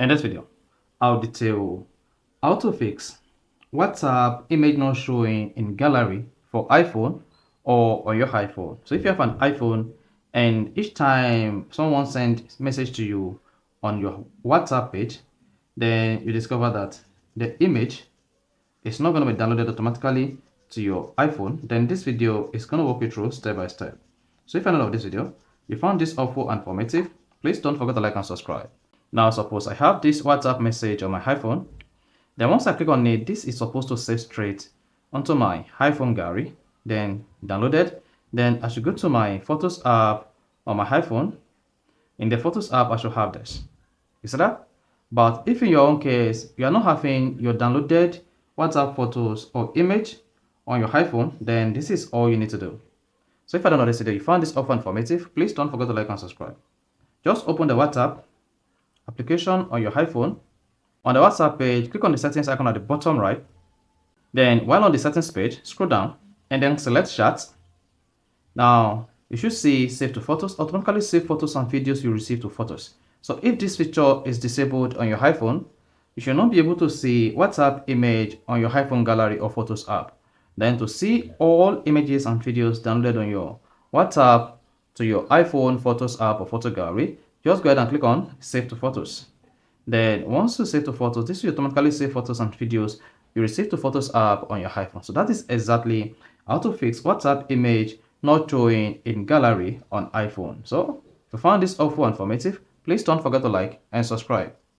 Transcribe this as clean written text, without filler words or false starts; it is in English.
In this video, I'll detail how to fix WhatsApp image not showing in gallery for iPhone or on your iPhone. So if you have an iPhone and each time someone sends message to you on your WhatsApp page, then you discover that the image is not going to be downloaded automatically to your iPhone, then this video is going to walk you through step by step. So if you love this video, you found this helpful and informative, please don't forget to like and subscribe. Now suppose I have this WhatsApp message on my iPhone. Then once I click on it, this is supposed to save straight onto my iPhone gallery, then downloaded. Then I should go to my Photos app on my iPhone. In the Photos app, I should have this. You see that? But if in your own case, you are not having your downloaded WhatsApp photos or image on your iPhone, then this is all you need to do. So if I don't know this video, you found this offer informative, please don't forget to like and subscribe. Just open the WhatsApp application on your iPhone. On the WhatsApp page, click on the settings icon at the bottom right. Then while on the settings page, scroll down and then select chats. Now you should see save to photos, automatically save photos and videos you receive to photos. So if this feature is disabled on your iPhone, you should not be able to see WhatsApp image on your iPhone gallery or photos app. Then to see all images and videos downloaded on your WhatsApp to your iPhone photos app or photo gallery, just go ahead and click on save to photos. Then once you save to photos, this will automatically save photos and videos you receive to Photos app on your iPhone. So that is exactly how to fix WhatsApp image not showing in gallery on iPhone. So if you found this helpful and informative, please don't forget to like and subscribe.